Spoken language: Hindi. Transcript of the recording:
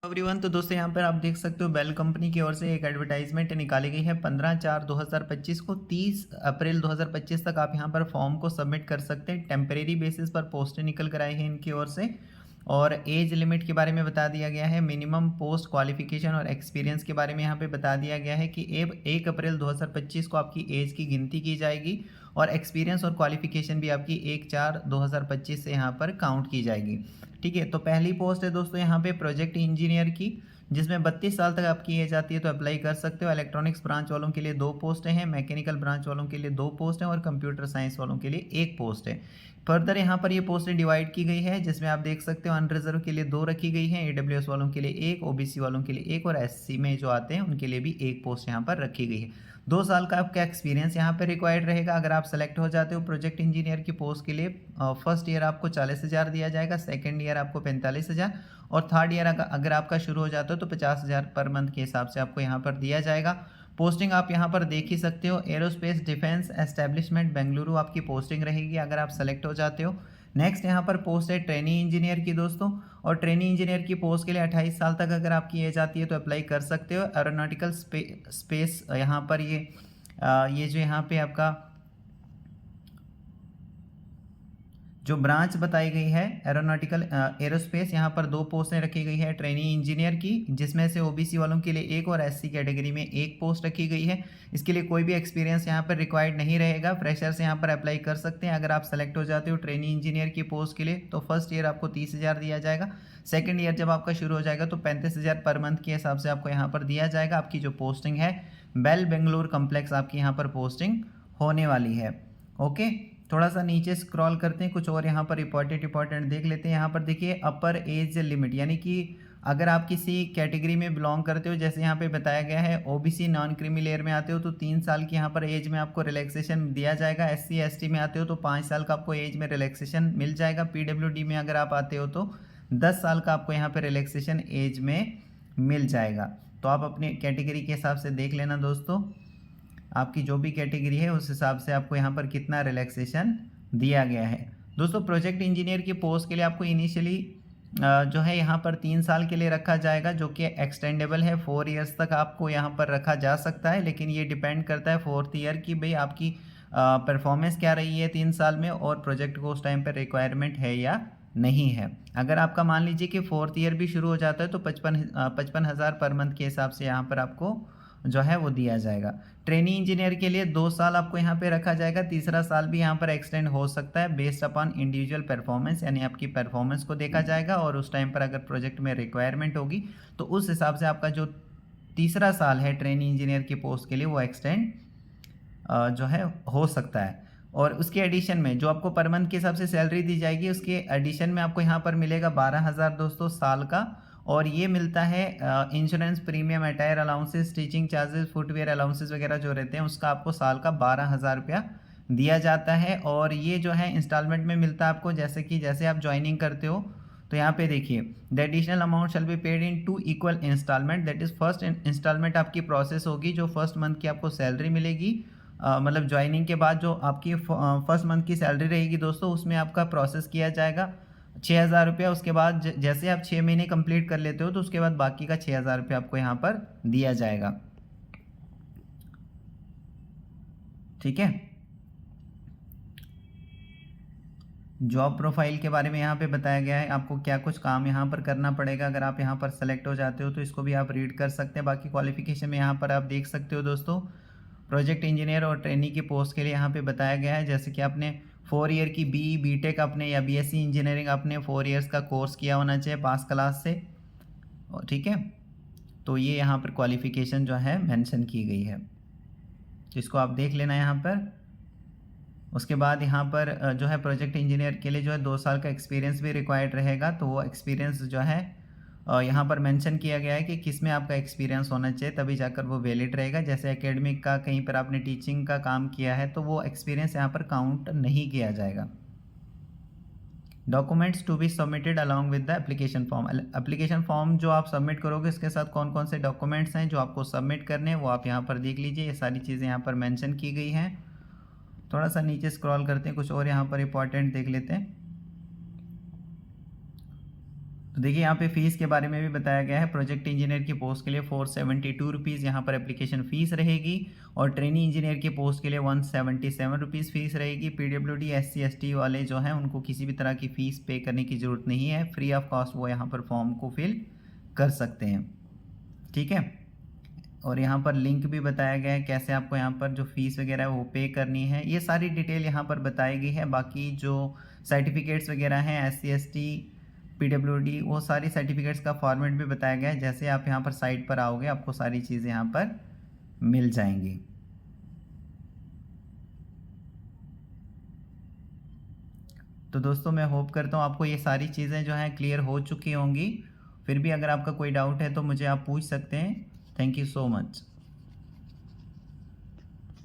एवरीवन, तो दोस्तों यहाँ पर आप देख सकते हो बेल कंपनी की ओर से एक एडवर्टाइजमेंट निकाली गई है 15/4/2025 को। 30 अप्रैल 2025 तक आप यहाँ पर फॉर्म को सबमिट कर सकते हैं। टेम्परेरी बेसिस पर पोस्टें निकल कर आई हैं इनकी ओर से। और एज लिमिट के बारे में बता दिया गया है, मिनिमम पोस्ट क्वालिफिकेशन और एक्सपीरियंस के बारे में यहाँ पे बता दिया गया है कि 1 अप्रैल 2025 को आपकी एज की गिनती की जाएगी और एक्सपीरियंस और क्वालिफिकेशन भी आपकी 1/4/2025 से यहाँ पर काउंट की जाएगी। ठीक है, तो पहली पोस्ट है दोस्तों यहाँ पे प्रोजेक्ट इंजीनियर की, जिसमें 32 साल तक आपकी एज आती है तो अप्लाई कर सकते हो। इलेक्ट्रॉनिक्स ब्रांच वालों के लिए 2 पोस्टें हैं, मैकेनिकल ब्रांच वालों के लिए 2 पोस्ट हैं और कंप्यूटर साइंस वालों के लिए 1 पोस्ट है। फर्दर यहाँ पर ये पोस्टें डिवाइड की गई है, जिसमें आप देख सकते हो अनरिजर्व के लिए 2 रखी गई हैं, AWS वालों के लिए 1, OBC वालों के लिए 1 और SC में जो आते हैं उनके लिए भी 1 पोस्ट यहाँ पर रखी गई है। 2 साल का आपका एक्सपीरियंस यहाँ पर रिक्वायर्ड रहेगा। अगर आप सेलेक्ट हो जाते हो प्रोजेक्ट इंजीनियर की पोस्ट के लिए, फर्स्ट ईयर आपको 40,000 दिया जाएगा, सेकेंड ईयर आपको 45,000 और थर्ड ईयर अगर आपका शुरू हो जाता हो तो 50,000 पर मंथ के हिसाब से आपको यहाँ पर दिया जाएगा। पोस्टिंग आप यहाँ पर देख ही सकते हो, एरोस्पेस डिफेंस एस्टेब्लिशमेंट बेंगलुरु आपकी पोस्टिंग रहेगी अगर आप सेलेक्ट हो जाते हो। नेक्स्ट यहाँ पर पोस्ट है ट्रेनी इंजीनियर की दोस्तों, और ट्रेनी इंजीनियर की पोस्ट के लिए 28 साल तक अगर आपकी एज आती है तो अप्लाई कर सकते हो। एरोनॉटिकल स्पेस यहाँ पर ये जो यहाँ पे आपका जो ब्रांच बताई गई है एरोनॉटिकल एरोस्पेस, यहाँ पर 2 पोस्टें रखी गई है ट्रेनी इंजीनियर की, जिसमें से OBC वालों के लिए 1 और SC कैटेगरी में 1 पोस्ट रखी गई है। इसके लिए कोई भी एक्सपीरियंस यहाँ पर रिक्वायर्ड नहीं रहेगा, फ्रेशर्स यहाँ पर अप्लाई कर सकते हैं। अगर आप सेलेक्ट हो जाते हो ट्रेनी इंजीनियर की पोस्ट के लिए तो फर्स्ट ईयर आपको 30,000 दिया जाएगा, सेकेंड ईयर जब आपका शुरू हो जाएगा तो 35,000 पर मंथ के हिसाब से आपको यहाँ पर दिया जाएगा। आपकी जो पोस्टिंग है बेल बेंगलुरु कम्प्लेक्स आपकी यहाँ पर पोस्टिंग होने वाली है। ओके, थोड़ा सा नीचे स्क्रॉल करते हैं, कुछ और यहाँ पर इंपॉर्टेंट देख लेते हैं। यहाँ पर देखिए अपर एज लिमिट, यानी कि अगर आप किसी कैटेगरी में बिलोंग करते हो, जैसे यहाँ पे बताया गया है OBC नॉन क्रीमी लेयर में आते हो तो 3 साल की यहाँ पर एज में आपको रिलैक्सेशन दिया जाएगा। SC ST में आते हो तो 5 साल का आपको एज में रिलैक्सेशन मिल जाएगा। PWD में अगर आप आते हो तो 10 साल का आपको यहाँ पर रिलैक्सेशन एज में मिल जाएगा। तो आप अपनी कैटेगरी के हिसाब से देख लेना दोस्तों, आपकी जो भी कैटेगरी है उस हिसाब से आपको यहाँ पर कितना रिलैक्सेशन दिया गया है। दोस्तों प्रोजेक्ट इंजीनियर की पोस्ट के लिए आपको इनिशियली जो है यहाँ पर 3 साल के लिए रखा जाएगा, जो कि एक्सटेंडेबल है 4 ईयर्स तक आपको यहाँ पर रखा जा सकता है। लेकिन ये डिपेंड करता है 4th ईयर की, भाई आपकी परफॉर्मेंस क्या रही है 3 साल में और प्रोजेक्ट को उस टाइम पर रिक्वायरमेंट है या नहीं है। अगर आपका मान लीजिए कि 4th ईयर भी शुरू हो जाता है तो 55,000 पर मंथ के हिसाब से यहाँ पर आपको जो है वो दिया जाएगा। ट्रेनी इंजीनियर के लिए 2 साल आपको यहाँ पे रखा जाएगा, तीसरा साल भी यहाँ पर एक्सटेंड हो सकता है बेस्ड अपॉन इंडिविजुअल परफॉर्मेंस, यानी आपकी परफॉर्मेंस को देखा जाएगा और उस टाइम पर अगर प्रोजेक्ट में रिक्वायरमेंट होगी तो उस हिसाब से आपका जो तीसरा साल है ट्रेनी इंजीनियर की पोस्ट के लिए वो एक्सटेंड जो है हो सकता है। और उसके एडिशन में जो आपको पर मंथ के हिसाब से सैलरी दी जाएगी, उसके एडिशन में आपको यहाँ पर मिलेगा 12,000 दोस्तों साल का, और ये मिलता है insurance premium, attire allowances, teaching charges, footwear allowances वगैरह जो रहते हैं उसका आपको साल का 12,000 रुपया दिया जाता है। और ये जो है इंस्टॉलमेंट में मिलता है आपको, जैसे आप ज्वाइनिंग करते हो तो यहाँ पे देखिए the additional amount shall be paid in 2 equal instalment, that is first instalment आपकी प्रोसेस होगी, जो फर्स्ट मंथ की आपको सैलरी मिलेगी, मतलब ज्वाइनिंग के बाद जो आपकी फर्स्ट मंथ की सैलरी रहेगी दोस्तों उसमें आपका प्रोसेस किया जाएगा 6,000 रुपया। उसके बाद जैसे आप 6 महीने कंप्लीट कर लेते हो तो उसके बाद बाकी का 6,000 रुपया आपको यहाँ पर दिया जाएगा। ठीक है, जॉब प्रोफाइल के बारे में यहाँ पे बताया गया है, आपको क्या कुछ काम यहाँ पर करना पड़ेगा अगर आप यहाँ पर सेलेक्ट हो जाते हो तो इसको भी आप रीड कर सकते हैं। बाकी क्वालिफिकेशन में यहाँ पर आप देख सकते हो दोस्तों, प्रोजेक्ट इंजीनियर और ट्रेनी की पोस्ट के लिए यहाँ पे बताया गया है, जैसे कि आपने 4 ईयर की BTech अपने या BSc इंजीनियरिंग अपने 4 ईयर्स का कोर्स किया होना चाहिए पास क्लास से। ठीक है, तो ये यहाँ पर क्वालिफिकेशन जो है मेंशन की गई है, तो इसको आप देख लेना यहाँ पर। उसके बाद यहाँ पर जो है प्रोजेक्ट इंजीनियर के लिए जो है 2 साल का एक्सपीरियंस भी रिक्वायर्ड रहेगा, तो वो एक्सपीरियंस जो है यहाँ पर मेंशन किया गया है कि किस में आपका एक्सपीरियंस होना चाहिए, तभी जाकर वो वैलिड रहेगा। जैसे एकेडमिक का कहीं पर आपने टीचिंग का काम किया है तो वो एक्सपीरियंस यहाँ पर काउंट नहीं किया जाएगा। Documents to be submitted along with the application form, application form जो आप सबमिट करोगे इसके साथ कौन कौन से डॉक्यूमेंट्स हैं जो आपको सबमिट करने हैं वो आप यहाँ पर देख लीजिए, ये सारी चीज़ें यहाँ पर मेंशन की गई हैं। थोड़ा सा नीचे स्क्रॉल करते हैं, कुछ और यहाँ पर इंपॉर्टेंट देख लेते हैं। तो देखिए यहाँ पे फ़ीस के बारे में भी बताया गया है। प्रोजेक्ट इंजीनियर की पोस्ट के लिए 472 रुपीज़ यहाँ पर एप्लीकेशन फ़ीस रहेगी और ट्रेनी इंजीनियर की पोस्ट के लिए 177 रुपीज़ फ़ीस रहेगी। पीडब्ल्यूडी SC ST वाले जो हैं उनको किसी भी तरह की फ़ीस पे करने की ज़रूरत नहीं है, फ्री ऑफ कॉस्ट वो यहाँ पर फॉर्म को फिल कर सकते हैं। ठीक है, और यहाँ पर लिंक भी बताया गया है कैसे आपको यहाँ पर जो फ़ीस वगैरह है वो पे करनी है। ये सारी डिटेल यहाँ पर बताई गई है। बाकी जो सर्टिफिकेट्स वगैरह हैं SC ST PWD वो सारी सर्टिफिकेट्स का फॉर्मेट भी बताया गया है। जैसे आप यहाँ पर साइट पर आओगे आपको सारी चीज़ें यहाँ पर मिल जाएंगी। तो दोस्तों मैं होप करता हूँ आपको ये सारी चीज़ें जो हैं क्लियर हो चुकी होंगी। फिर भी अगर आपका कोई डाउट है तो मुझे आप पूछ सकते हैं। Thank you so much.